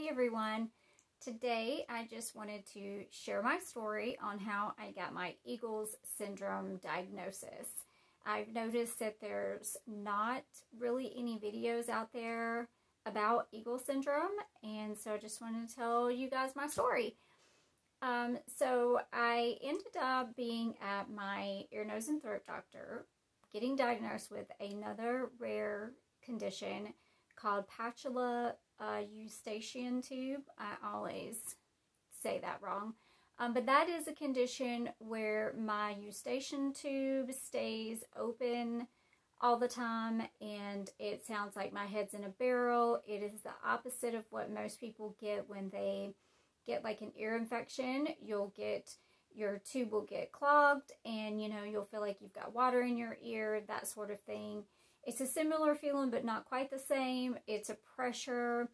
everyone. Today I just wanted to share my story on how I got my Eagles syndrome diagnosis. I've noticed that there's not really any videos out there about Eagle syndrome, and so I just wanted to tell you guys my story. So I ended up being at my ear, nose, and throat doctor, getting diagnosed with another rare condition called patulous Eustachian tube. I always say that wrong. But that is a condition where my Eustachian tube stays open all the time, and it sounds like my head's in a barrel. It is the opposite of what most people get when they get like an ear infection. Your tube will get clogged, and you'll feel like you've got water in your ear, that sort of thing. It's a similar feeling, but not quite the same. It's a pressure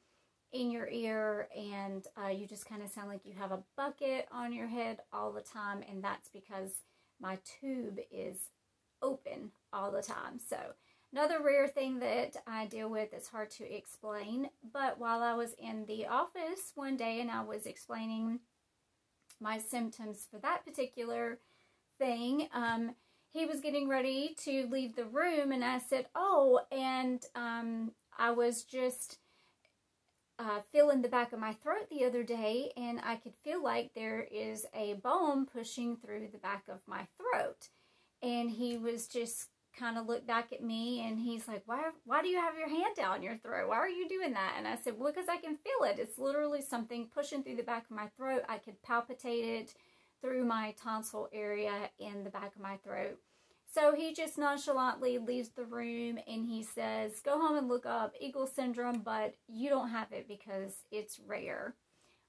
in your ear, and you just kind of sound like you have a bucket on your head all the time, and that's because my tube is open all the time. So another rare thing that I deal with is hard to explain, but while I was in the office one day and I was explaining my symptoms for that particular thing, he was getting ready to leave the room, and I said, oh, and I was just feeling the back of my throat the other day, and I could feel like there is a bone pushing through the back of my throat. And he was just kind of looked back at me, and he's like, why do you have your hand down your throat? Why are you doing that? And I said, well, because I can feel it. It's literally something pushing through the back of my throat. I could palpitate it through my tonsil area in the back of my throat. So he just nonchalantly leaves the room, and he says, go home and look up Eagle syndrome, but you don't have it because it's rare.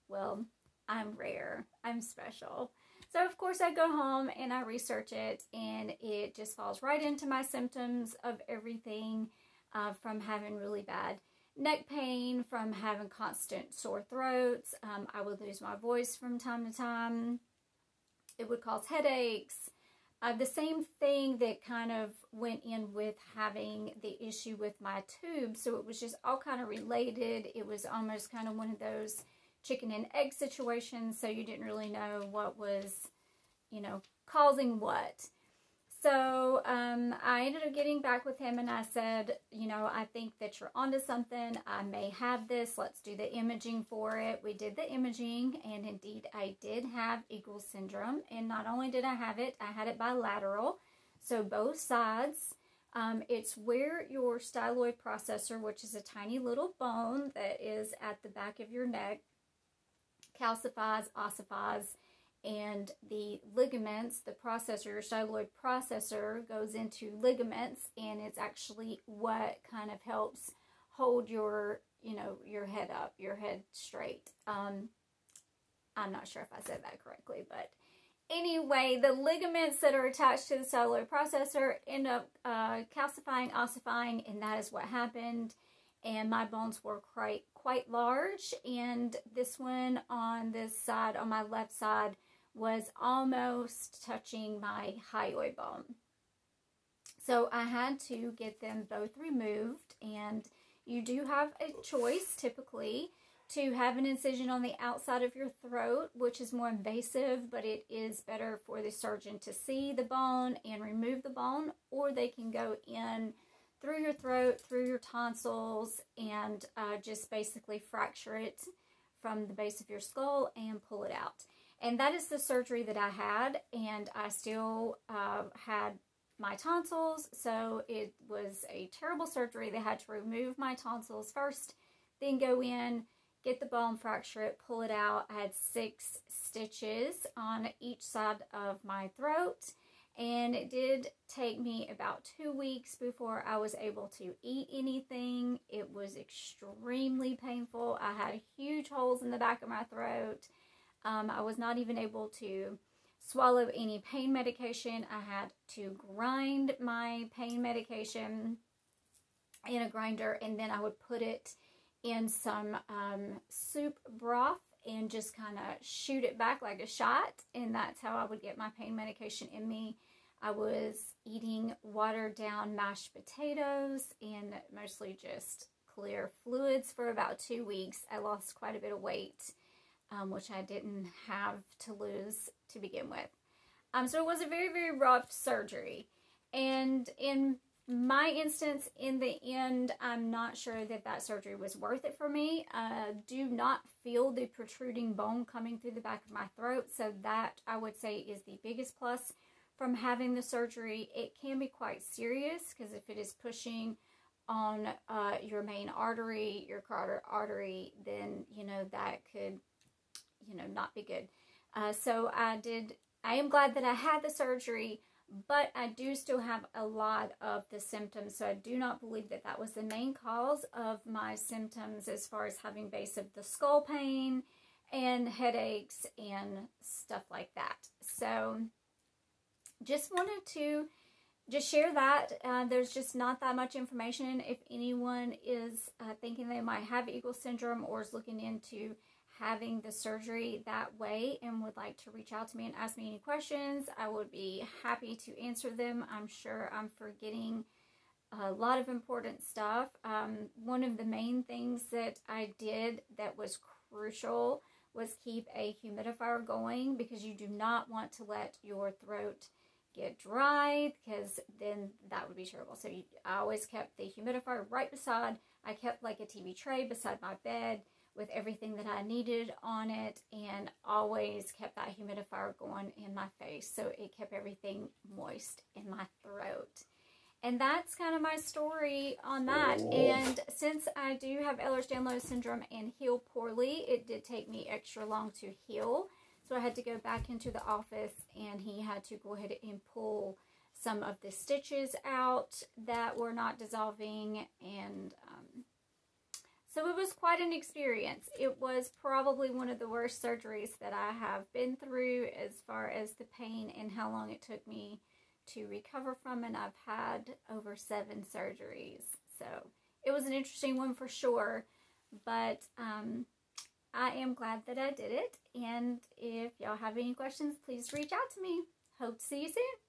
Well, I'm rare. I'm special. So, of course, I go home and I research it, and it just falls right into my symptoms of everything, from having really bad neck pain, from having constant sore throats. I would lose my voice from time to time. It would cause headaches. The same thing that kind of went in with having the issue with my tube. So it was just all kind of related. It was almost kind of one of those chicken and egg situations. So you didn't really know what was, causing what. So I ended up getting back with him, and I said, I think that you're onto something. I may have this. Let's do the imaging for it. We did the imaging, and indeed I did have Eagle syndrome. And not only did I have it, I had it bilateral, so both sides. It's where your styloid processor, which is a tiny little bone that is at the back of your neck, calcifies, ossifies, and the ligaments, the processor, your styloid processor, goes into ligaments, and it's actually what kind of helps hold your, your head up, your head straight. I'm not sure if I said that correctly, but anyway, the ligaments that are attached to the styloid processor end up calcifying, ossifying, and that is what happened. And my bones were quite large, and this one on this side, on my left side, was almost touching my hyoid bone. So I had to get them both removed, and you do have a choice typically to have an incision on the outside of your throat, which is more invasive, but it is better for the surgeon to see the bone and remove the bone, or they can go in through your throat, through your tonsils, and just basically fracture it from the base of your skull and pull it out. And that is the surgery that I had, and I still had my tonsils, so it was a terrible surgery. They had to remove my tonsils first, then go in, get the bone, fracture it, pull it out. I had 6 stitches on each side of my throat, and it did take me about 2 weeks before I was able to eat anything. It was extremely painful. I had huge holes in the back of my throat. I was not even able to swallow any pain medication. I had to grind my pain medication in a grinder, and then I would put it in some soup broth and just kind of shoot it back like a shot, and that's how I would get my pain medication in me. I was eating watered down mashed potatoes and mostly just clear fluids for about 2 weeks. I lost quite a bit of weight, which I didn't have to lose to begin with. So it was a very, very rough surgery. And in my instance, in the end, I'm not sure that that surgery was worth it for me. I do not feel the protruding bone coming through the back of my throat, so that I would say is the biggest plus from having the surgery. It can be quite serious because if it is pushing on your main artery, your carotid artery, then, that could, not be good. So I am glad that I had the surgery, but I do still have a lot of the symptoms, so I do not believe that that was the main cause of my symptoms as far as having base of the skull pain and headaches and stuff like that. So just wanted to just share that. There's just not that much information. If anyone is thinking they might have Eagle syndrome or is looking into having the surgery that way and would like to reach out to me and ask me any questions, I would be happy to answer them. I'm sure I'm forgetting a lot of important stuff. One of the main things that I did that was crucial was keep a humidifier going, because you do not want to let your throat get dry, because then that would be terrible. So I always kept the humidifier right beside. I kept like a TV tray beside my bed with everything that I needed on it, and always kept that humidifier going in my face, so it kept everything moist in my throat. And that's kind of my story on that. And since I do have Ehlers-Danlos syndrome and heal poorly, it did take me extra long to heal. So I had to go back into the office, and he had to go ahead and pull some of the stitches out that were not dissolving, and so it was quite an experience. It was probably one of the worst surgeries that I have been through as far as the pain and how long it took me to recover from, and I've had over 7 surgeries. So it was an interesting one for sure, but I am glad that I did it. And if y'all have any questions, please reach out to me. Hope to see you soon.